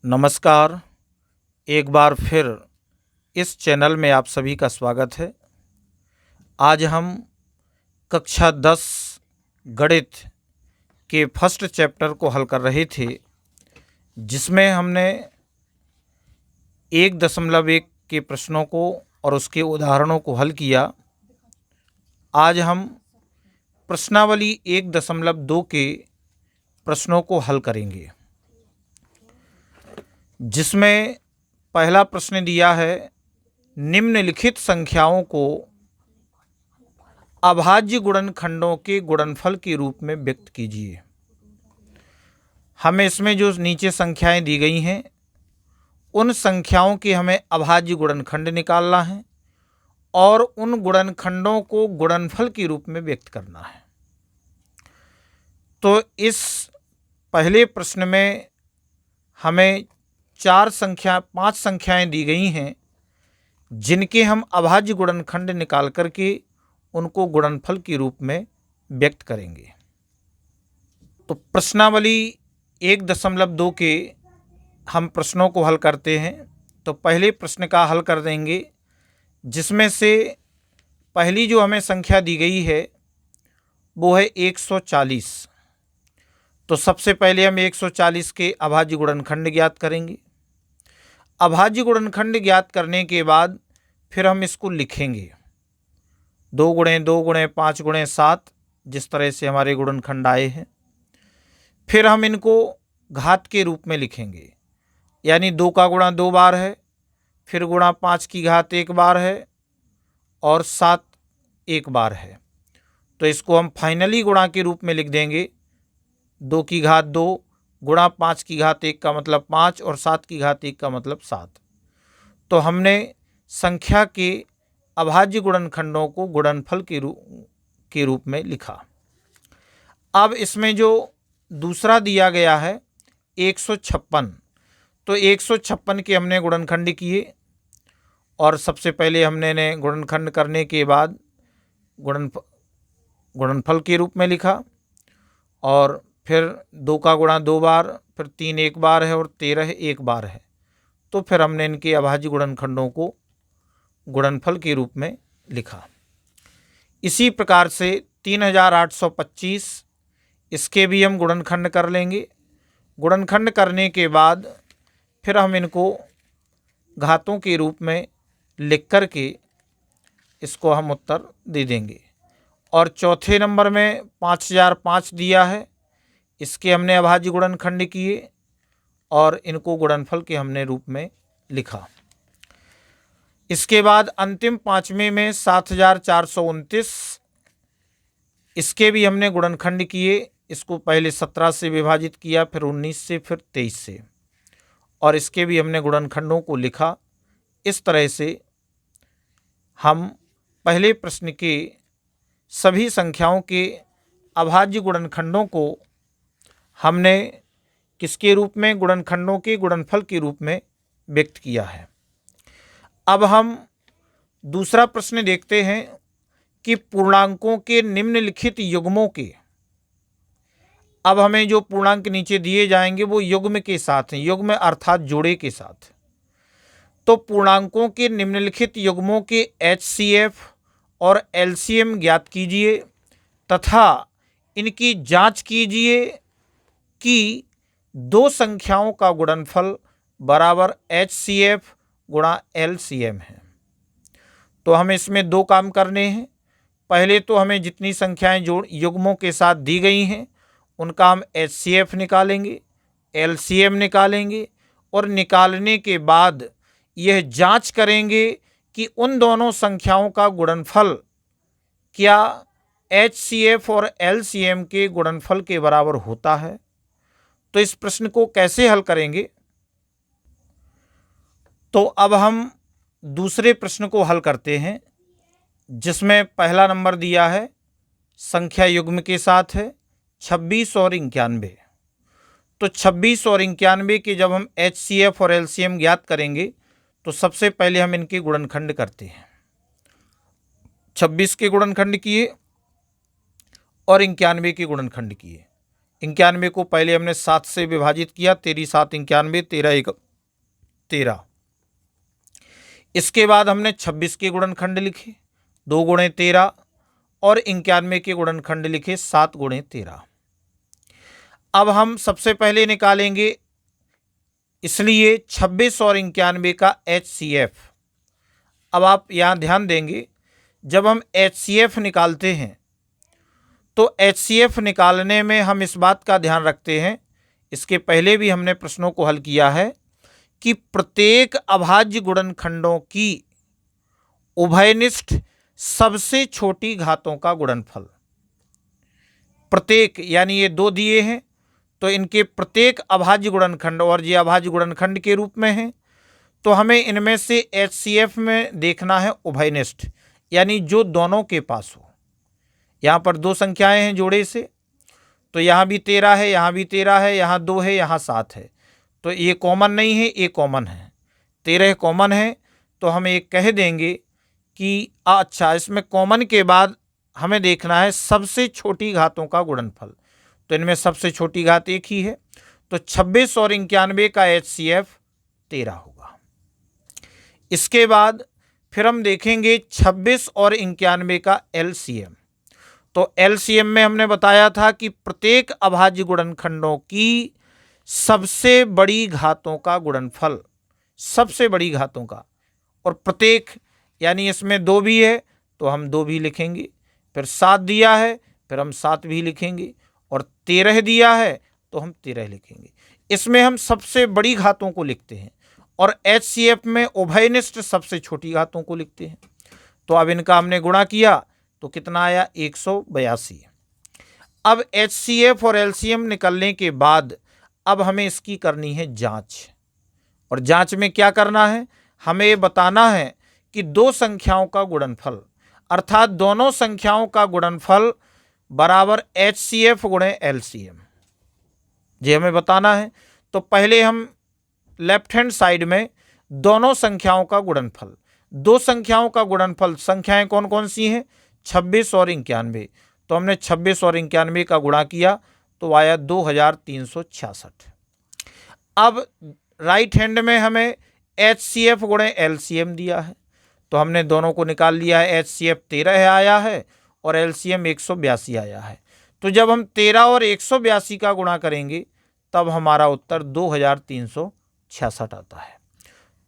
नमस्कार। एक बार फिर इस चैनल में आप सभी का स्वागत है। आज हम कक्षा 10 गणित के फर्स्ट चैप्टर को हल कर रहे थे, जिसमें हमने 1.1 के प्रश्नों को और उसके उदाहरणों को हल किया। आज हम प्रश्नावली 1.2 के प्रश्नों को हल करेंगे, जिसमें पहला प्रश्न दिया है, निम्नलिखित संख्याओं को अभाज्य गुणनखंडों के गुणनफल के रूप में व्यक्त कीजिए। हमें इसमें जो नीचे संख्याएं दी गई हैं, उन संख्याओं के हमें अभाज्य गुणनखंड निकालना है और उन गुणनखंडों को गुणनफल के रूप में व्यक्त करना है। तो इस पहले प्रश्न में हमें 5 संख्याएं दी गई हैं, जिनके हम अभाज्य गुणनखंड निकाल करके उनको गुणनफल के रूप में व्यक्त करेंगे। तो प्रश्नावली 1.2 के हम प्रश्नों को हल करते हैं। तो पहले प्रश्न का हल कर देंगे, जिसमें से पहली जो हमें संख्या दी गई है वो है 140। तो सबसे पहले हम 140 के अभाज्य गुणनखंड ज्ञात करेंगे। अभाज्य गुणनखंड ज्ञात करने के बाद फिर हम इसको लिखेंगे 2 गुणे 2 गुणे 5 गुणे 7, जिस तरह से हमारे गुणनखंड आए हैं। फिर हम इनको घात के रूप में लिखेंगे, यानी 2 का गुणा 2 बार है, फिर गुणा 5 की घात 1 बार है और 7 1 बार है। तो इसको हम फाइनली गुणा के रूप में लिख देंगे, 2 की घात 2 गुणा 5 की घात 1 का मतलब 5 और 7 की घात 1 का मतलब 7। तो हमने संख्या के अभाज्य गुणनखंडों को गुणनफल के रूप में लिखा। अब इसमें जो दूसरा दिया गया है 156, तो 156 के हमने गुणनखंड किए और सबसे पहले हमने गुणनखंड करने के बाद गुणनफल के रूप में लिखा और फिर 2 का गुणा 2 बार, फिर 3 1 बार है और 13 1 बार है। तो फिर हमने इनके अभाज्य गुणनखंडों को गुणनफल के रूप में लिखा। इसी प्रकार से 3825, इसके भी हम गुणनखंड कर लेंगे। गुणनखंड करने के बाद फिर हम इनको घातों के रूप में लिख कर के इसको हम उत्तर दे देंगे। और चौथे नंबर में 5005 दिया है, इसके हमने अभाज्य गुणनखंड किए और इनको गुणनफल के हमने रूप में लिखा। इसके बाद अंतिम 5वें में 7429, इसके भी हमने गुणनखंड किए। इसको पहले 17 से विभाजित किया, फिर 19 से, फिर 23 से, और इसके भी हमने गुणनखंडों को लिखा। इस तरह से हम पहले प्रश्न के सभी संख्याओं के अभाज्य गुणनखंडों को हमने किसके रूप में, गुणनखंडों के गुणनफल के रूप में व्यक्त किया है। अब हम दूसरा प्रश्न देखते हैं कि पूर्णांकों के निम्नलिखित युग्मों के, अब हमें जो पूर्णांक नीचे दिए जाएंगे वो युग्म के साथ हैं, युग्म अर्थात जोड़े के साथ। तो पूर्णांकों के निम्नलिखित युग्मों के HCF और LCM ज्ञात कीजिए तथा इनकी जांच कीजिए कि 2 संख्याओं का गुणनफल बराबर HCF गुणा LCM है। तो हमें इसमें 2 काम करने हैं। पहले तो हमें जितनी संख्याएं जोड़ युग्मों के साथ दी गई हैं उनका हम HCF निकालेंगे, LCM निकालेंगे और निकालने के बाद यह जांच करेंगे कि उन दोनों संख्याओं का गुणनफल क्या HCF और LCM के गुणनफल के बराबर होता है। तो इस प्रश्न को कैसे हल करेंगे, तो अब हम दूसरे प्रश्न को हल करते हैं, जिसमें पहला नंबर दिया है संख्या युग्म के साथ है 26 और 91। तो 26 और 91 के जब हम HCF और LCM ज्ञात करेंगे तो सबसे पहले हम इनके गुणनखंड करते हैं। 26 के गुणनखंड किए और 91 के गुणनखंड किए। 91 को पहले हमने 7 से विभाजित किया, 13 7 91, 13 1 13। इसके बाद हमने 26 के गुणनखंड लिखे, 2 गुणे 13, और 91 के गुणनखंड लिखे, 7 गुणे 13। अब हम सबसे पहले निकालेंगे इसलिए 26 और 91 का HCF। अब आप यहाँ ध्यान देंगे, जब हम HCF निकालते हैं तो HCF निकालने में हम इस बात का ध्यान रखते हैं, इसके पहले भी हमने प्रश्नों को हल किया है, कि प्रत्येक अभाज्य गुणनखंडों की उभयनिष्ठ सबसे छोटी घातों का गुणनफल। प्रत्येक यानी ये 2 दिए हैं तो इनके प्रत्येक अभाज्य गुणनखंड, और ये अभाज्य गुणनखंड के रूप में हैं, तो हमें इनमें से HCF में देखना है उभयनिष्ठ, यानी जो दोनों के पास हो। यहाँ पर 2 संख्याएं हैं जोड़े से, तो यहाँ भी 13 है, यहाँ भी 13 है, यहाँ 2 है, यहाँ 7 है, तो ये कॉमन नहीं है, ये कॉमन है। 13 कॉमन है, तो हम एक कह देंगे कि अच्छा, इसमें कॉमन के बाद हमें देखना है सबसे छोटी घातों का गुणनफल, तो इनमें सबसे छोटी घात एक ही है, तो 26 और 91 का HCF 13 होगा। इसके बाद फिर हम देखेंगे 26 और 91 का LCM। तो LCM में हमने बताया था कि प्रत्येक अभाज्य गुणनखंडों की सबसे बड़ी घातों का गुणनफल, सबसे बड़ी घातों का, और प्रत्येक यानी इसमें 2 भी है तो हम 2 भी लिखेंगे, फिर 7 दिया है फिर हम 7 भी लिखेंगे, और 13 दिया है तो हम 13 लिखेंगे। इसमें हम सबसे बड़ी घातों को लिखते हैं, और HCF में उभयनिष्ठ सबसे छोटी घातों को लिखते हैं। तो अब इनका हमने गुणा किया तो कितना आया, 182। अब HCF और LCM निकलने के बाद अब हमें इसकी करनी है जांच, और जांच में क्या करना है, हमें ये बताना है कि 2 संख्याओं का गुणनफल, अर्थात दोनों संख्याओं का गुणनफल बराबर HCF गुणे LCM, ये हमें बताना है। तो पहले हम लेफ्ट हैंड साइड में दोनों संख्याओं का गुणनफल, 2 संख्याओं का गुणनफल, संख्याएं कौन कौन सी हैं, 26 और 91, तो हमने 26 और 91 का गुणा किया तो आया 2366। अब राइट हैंड में हमें HCF गुणे LCM दिया है, तो हमने दोनों को निकाल लिया है। HCF 13 आया है और LCM 182 आया है, तो जब हम 13 और 182 का गुणा करेंगे तब हमारा उत्तर 2366 आता है।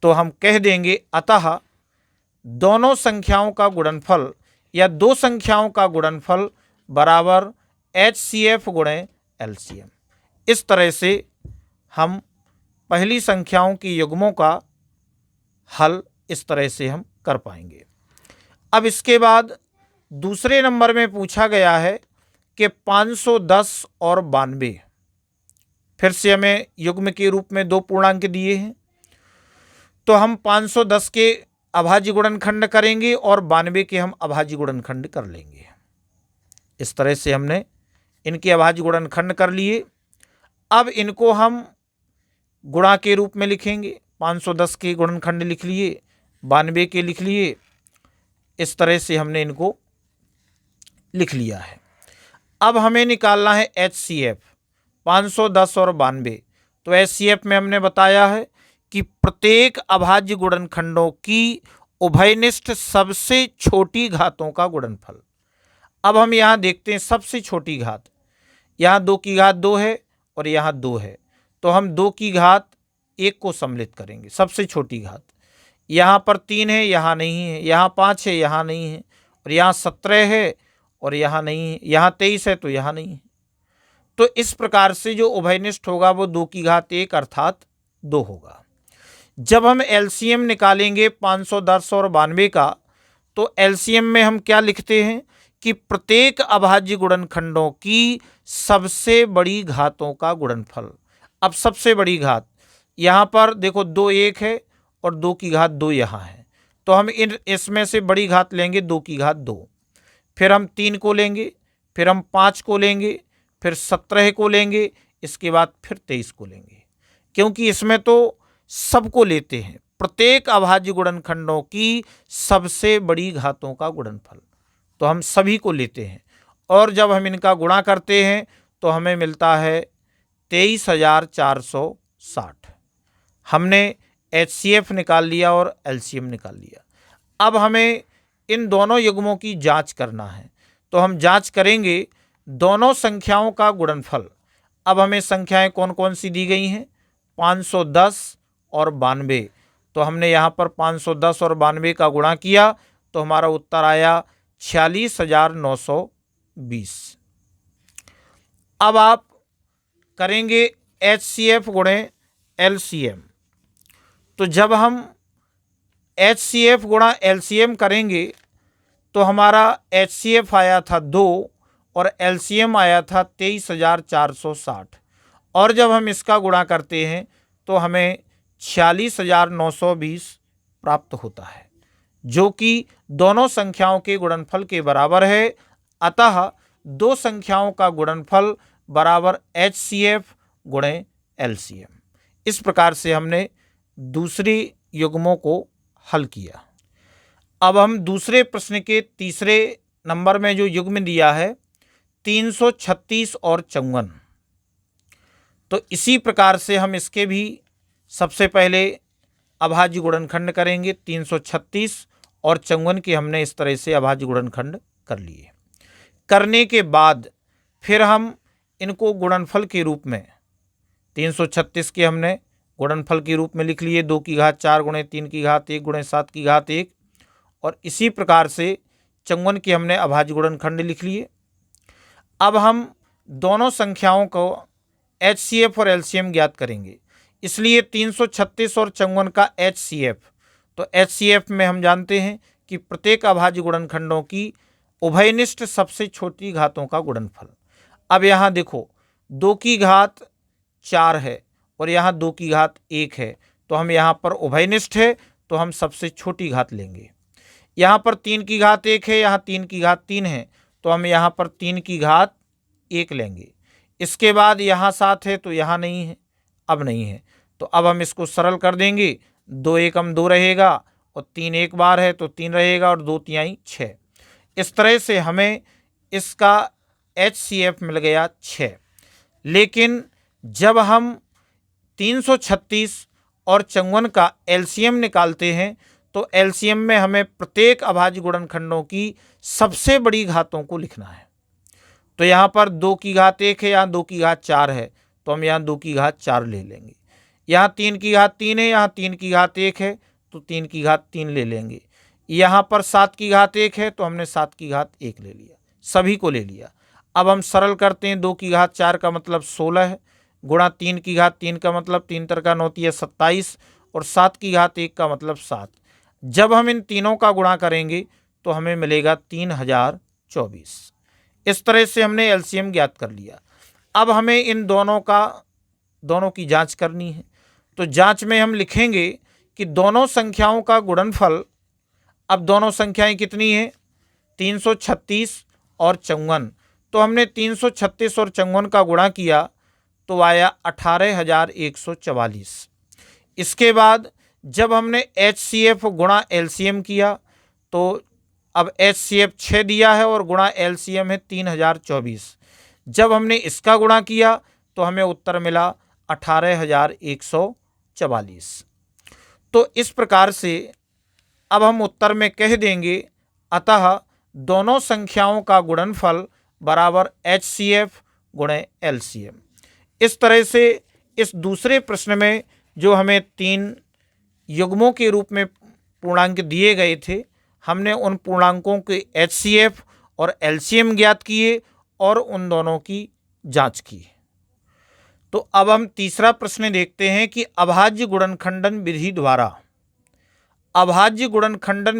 तो हम कह देंगे अतः दोनों संख्याओं का गुणनफल या 2 संख्याओं का गुणनफल बराबर HCF गुणे LCM। इस तरह से हम पहली संख्याओं की युग्मों का हल इस तरह से हम कर पाएंगे। अब इसके बाद दूसरे नंबर में पूछा गया है कि 510 और 92, फिर से हमें युग्म के रूप में 2 पूर्णांक दिए हैं, तो हम 510 के अभाज्य गुणनखंड करेंगे और 92 के हम अभाज्य गुणनखंड कर लेंगे। इस तरह से हमने इनके अभाज्य गुणनखंड कर लिए। अब इनको हम गुणा के रूप में लिखेंगे, 510 के गुणनखंड लिख लिए, 92 के लिख लिए, इस तरह से हमने इनको लिख लिया है। अब हमें निकालना है HCF, 510 और 92। तो HCF में हमने बताया है कि प्रत्येक अभाज्य गुणनखंडों की उभयनिष्ठ सबसे छोटी घातों का गुणनफल। अब हम यहाँ देखते हैं सबसे छोटी घात, यहाँ 2 की घात 2 है और यहाँ 2 है, तो हम 2 की घात 1 को सम्मिलित करेंगे, सबसे छोटी घात। यहाँ पर 3 है, यहाँ नहीं है, यहाँ 5 है, यहाँ नहीं है, और यहाँ 17 है और यहाँ नहीं है, यहाँ 23 है तो यहाँ नहीं है। तो इस प्रकार से जो उभयनिष्ठ होगा वो 2 की घात 1 अर्थात 2 होगा। जब हम LCM निकालेंगे 510 और 92 का, तो LCM में हम क्या लिखते हैं कि प्रत्येक अभाज्य गुणनखंडों की सबसे बड़ी घातों का गुणनफल। अब सबसे बड़ी घात यहाँ पर देखो 2 1 है और 2 की घात 2 यहाँ है, तो हम इसमें से बड़ी घात लेंगे 2 की घात 2, फिर हम 3 को लेंगे, फिर हम 5 को लेंगे, फिर 17 को लेंगे, इसके बाद फिर 23 को लेंगे, क्योंकि इसमें तो सबको लेते हैं, प्रत्येक अभाज्य गुणनखंडों की सबसे बड़ी घातों का गुणनफल, तो हम सभी को लेते हैं। और जब हम इनका गुणा करते हैं तो हमें मिलता है 23,460। हमने HCF निकाल लिया और LCM निकाल लिया। अब हमें इन दोनों युग्मों की जांच करना है, तो हम जांच करेंगे दोनों संख्याओं का गुणनफल। अब हमें संख्याएं कौन कौन सी दी गई हैं, 510 और 92। तो हमने यहाँ पर 510 और 92 का गुणा किया तो हमारा उत्तर आया 46,920। अब आप करेंगे HCF गुणे LCM। तो जब हम HCF गुणा LCM करेंगे तो हमारा HCF आया था 2 और LCM आया था 23,460, और जब हम इसका गुणा करते हैं तो हमें 46,920 प्राप्त होता है, जो कि दोनों संख्याओं के गुणनफल के बराबर है। अतः दो संख्याओं का गुणनफल बराबर HCF गुणे LCM। इस प्रकार से हमने दूसरी युग्मों को हल किया। अब हम दूसरे प्रश्न के तीसरे नंबर में जो युग्म दिया है 336 और 54, तो इसी प्रकार से हम इसके भी सबसे पहले अभाज्य गुणनखंड करेंगे। 336 और 54 के हमने इस तरह से अभाज्य गुणनखंड कर लिए। करने के बाद फिर हम इनको गुणनफल के रूप में 336 के हमने गुणनफल के रूप में लिख लिए 2 की घात 4 गुणे 3 की घात 1 गुणे 7 की घात 1, और इसी प्रकार से 54 के हमने अभाज्य गुणनखंड लिख लिए। अब हम दोनों संख्याओं को HCF और LCM ज्ञात करेंगे, इसलिए 336 और 54 का HCF, तो HCF में हम जानते हैं कि प्रत्येक अभाज्य गुणनखंडों की उभयनिष्ठ सबसे छोटी घातों का गुणनफल। अब यहाँ देखो 2 की घात 4 है और यहाँ 2 की घात 1 है, तो हम यहाँ पर उभयनिष्ठ है तो हम सबसे छोटी घात लेंगे। यहाँ पर 3 की घात 1 है, यहाँ 3 की घात 3 है, तो हम यहाँ पर 3 की घात 1 लेंगे। इसके बाद यहाँ 7 है तो यहाँ नहीं है, अब नहीं है, तो अब हम इसको सरल कर देंगे। 2 एकम 2 रहेगा और 3 एक बार है तो 3 रहेगा और 2 तिहाई 6। इस तरह से हमें इसका HCF मिल गया 6। लेकिन जब हम 336 और 54 का LCM निकालते हैं तो LCM में हमें प्रत्येक अभाज्य गुणनखंडों की सबसे बड़ी घातों को लिखना है। तो यहाँ पर 2 की घात 1 है, यहाँ 2 की घात 4 है, तो हम यहाँ 2 की घात 4 ले लेंगे। यहाँ 3 की घात 3 है, यहाँ 3 की घात 1 है, तो 3 की घात 3 ले लेंगे। यहाँ पर 7 की घात 1 है, तो हमने 7 की घात 1 ले लिया, सभी को ले लिया। अब हम सरल करते हैं। 2 की घात 4 का मतलब 16 है, गुणा 3 की घात 3 का मतलब 3 तरका 9 है 27, और 7 की घात 1 का मतलब 7। जब हम इन तीनों का गुणा करेंगे तो हमें मिलेगा 3024। इस तरह से हमने LCM ज्ञात कर लिया। अब हमें इन दोनों की जांच करनी है, तो जांच में हम लिखेंगे कि दोनों संख्याओं का गुणनफल, अब दोनों संख्याएं कितनी हैं, 336 और 54, तो हमने 336 और 54 का गुणा किया तो आया 18,144। इसके बाद जब हमने HCF गुणा LCM किया तो अब HCF 6 दिया है और गुणा LCM है 3024। जब हमने इसका गुणा किया तो हमें उत्तर मिला 18,144। तो इस प्रकार से अब हम उत्तर में कह देंगे, अतः दोनों संख्याओं का गुणनफल बराबर HCF गुणे LCM। इस तरह से इस दूसरे प्रश्न में जो हमें 3 युग्मों के रूप में पूर्णांक दिए गए थे, हमने उन पूर्णांकों के HCF और LCM ज्ञात किए और उन दोनों की जांच की। तो अब हम तीसरा प्रश्न देखते हैं कि अभाज्य गुणनखंडन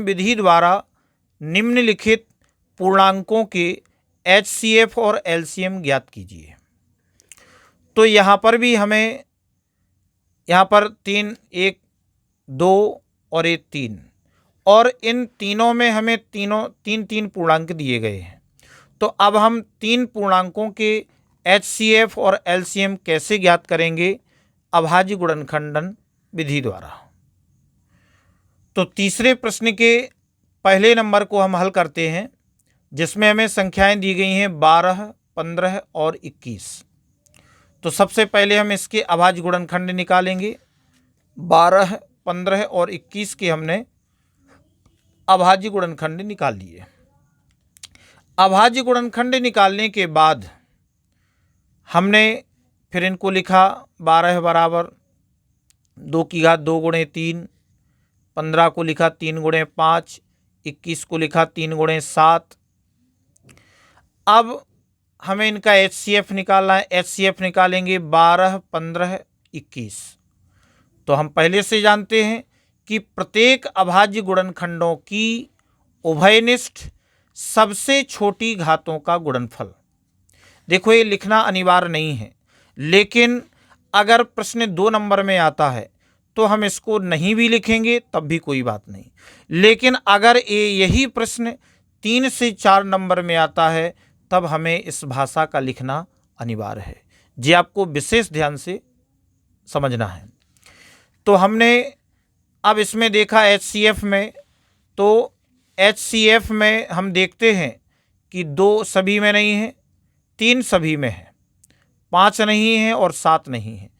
विधि द्वारा निम्नलिखित पूर्णांकों के HCF और LCM ज्ञात कीजिए। तो यहाँ पर भी हमें यहाँ पर 3, 1, 2 और 1, 3, और इन तीनों में हमें तीन पूर्णांक दिए गए हैं। तो अब हम 3 पूर्णांकों के HCF और LCM कैसे ज्ञात करेंगे, अभाज्य गुणनखंडन विधि द्वारा। तो तीसरे प्रश्न के पहले नंबर को हम हल करते हैं, जिसमें हमें संख्याएं दी गई हैं 12, 15 और 21। तो सबसे पहले हम इसके अभाज्य गुणनखंड निकालेंगे। 12, 15 और 21 के हमने अभाज्य गुणनखंड निकाल लिए। अभाज्य गुणनखंड निकालने के बाद हमने फिर इनको लिखा। 12 बराबर 2 की घात 2 गुणे 3, 15 को लिखा 3 गुणे 5, 21 को लिखा 3 गुणे 7। अब हमें इनका HCF निकालना है। HCF निकालेंगे 12, 15, 21। तो हम पहले से जानते हैं कि प्रत्येक अभाज्य गुणनखंडों की उभयनिष्ठ सबसे छोटी घातों का गुणनफल। देखो ये लिखना अनिवार्य नहीं है, लेकिन अगर प्रश्न 2 नंबर में आता है तो हम इसको नहीं भी लिखेंगे तब भी कोई बात नहीं। लेकिन अगर यही प्रश्न 3 से 4 नंबर में आता है तब हमें इस भाषा का लिखना अनिवार्य है। ये आपको विशेष ध्यान से समझना है। तो हमने अब इसमें देखा HCF में, तो HCF में हम देखते हैं कि 2 सभी में नहीं है, 3 सभी में है, 5 नहीं है और 7 नहीं है।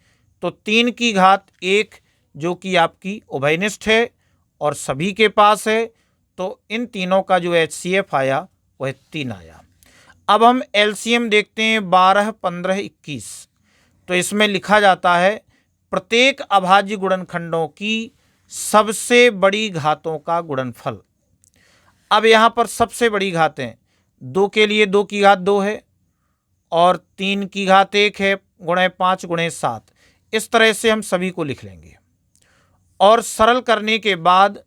तो 3 की घात 1 जो कि आपकी उभयनिष्ठ है और सभी के पास है, तो इन तीनों का जो HCF आया वह 3 आया। अब हम LCM देखते हैं 12, 15, 21। तो इसमें लिखा जाता है प्रत्येक अभाज्य गुणनखंडों की सबसे बड़ी घातों का गुणनफल। अब यहाँ पर सबसे बड़ी घातें 2 के लिए 2 की घात 2 है और 3 की घात 1 है, गुणे 5 गुणे 7। इस तरह से हम सभी को लिख लेंगे और सरल करने के बाद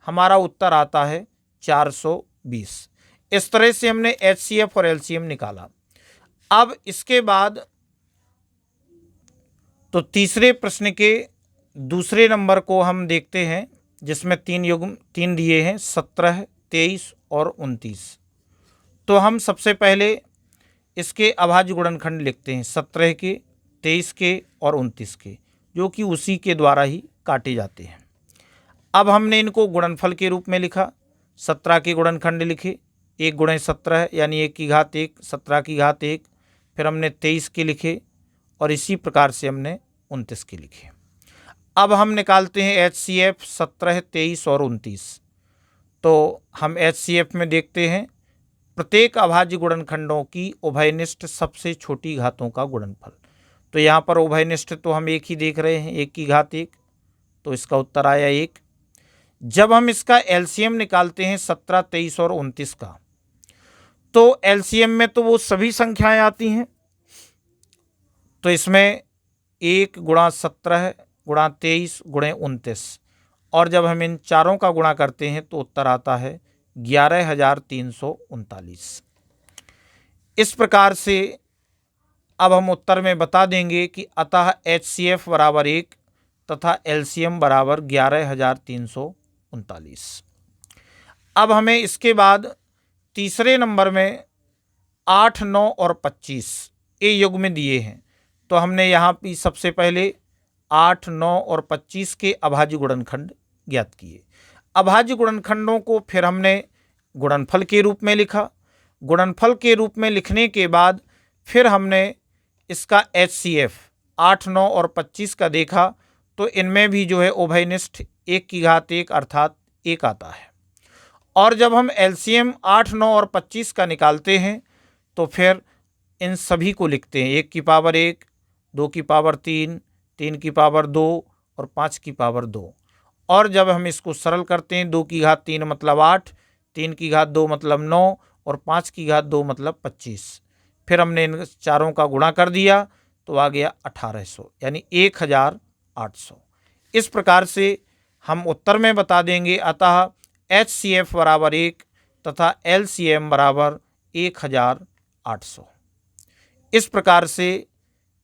हमारा उत्तर आता है 420। इस तरह से हमने HCF और LCM निकाला। अब इसके बाद तो तीसरे प्रश्न के दूसरे नंबर को हम देखते हैं, जिसमें 3 दिए हैं, 17, 23 और 29। तो हम सबसे पहले इसके अभाज्य गुणनखंड लिखते हैं 17 के, 23 के और 29 के, जो कि उसी के द्वारा ही काटे जाते हैं। अब हमने इनको गुणनफल के रूप में लिखा। 17 के गुणनखंड लिखे, 1 गुणे 17 यानी 1 की घात 1, 17 की घात 1। फिर हमने 23 के लिखे और इसी प्रकार से हमने 29 के लिखे। अब हम निकालते हैं HCF 17, 23 और 29। तो हम HCF में देखते हैं प्रत्येक अभाज्य गुणनखंडों की उभयनिष्ठ सबसे छोटी घातों का गुणनफल। तो यहाँ पर उभयनिष्ठ तो हम 1 ही देख रहे हैं, 1 की घात 1, तो इसका उत्तर आया 1। जब हम इसका LCM निकालते हैं 17, 23 और 29 का, तो LCM में तो वो सभी संख्याएं आती हैं। तो इसमें 1 गुणा 17 गुणा 23 गुणे 29, और जब हम इन चारों का गुणा करते हैं तो उत्तर आता है 11,339। इस प्रकार से अब हम उत्तर में बता देंगे कि अतः HCF बराबर 1 तथा LCM बराबर 11,339। अब हमें इसके बाद तीसरे नंबर में 8, 9 और 25 ये युग्म दिए हैं। तो हमने यहाँ भी सबसे पहले 8, 9 और 25 के अभाज्य गुणनखंड ज्ञात किए। अभाज्य गुणनखंडों को फिर हमने गुणनफल के रूप में लिखा। गुणनफल के रूप में लिखने के बाद फिर हमने इसका HCF 8, 9 और 25 का देखा, तो इनमें भी जो है उभयनिष्ठ 1 की घात 1 अर्थात 1 आता है। और जब हम LCM 8, 9 और 25 का निकालते हैं तो फिर इन सभी को लिखते हैं 1 की पावर 1, 2 की पावर 3, 3 की पावर 2 और 5 की पावर 2। और जब हम इसको सरल करते हैं 2 की घात 3 मतलब 8, 3 की घात 2 मतलब 9 और 5 की घात 2 मतलब 25। फिर हमने इन चारों का गुणा कर दिया तो आ गया 1800 यानी 1800। इस प्रकार से हम उत्तर में बता देंगे अतः HCF बराबर 1 तथा LCM बराबर 1800। इस प्रकार से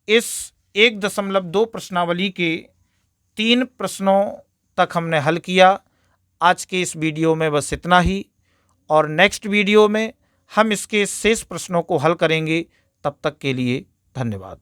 इस 1.2 प्रश्नावली के 3 प्रश्नों तक हमने हल किया। आज के इस वीडियो में बस इतना ही, और नेक्स्ट वीडियो में हम इसके शेष प्रश्नों को हल करेंगे। तब तक के लिए धन्यवाद।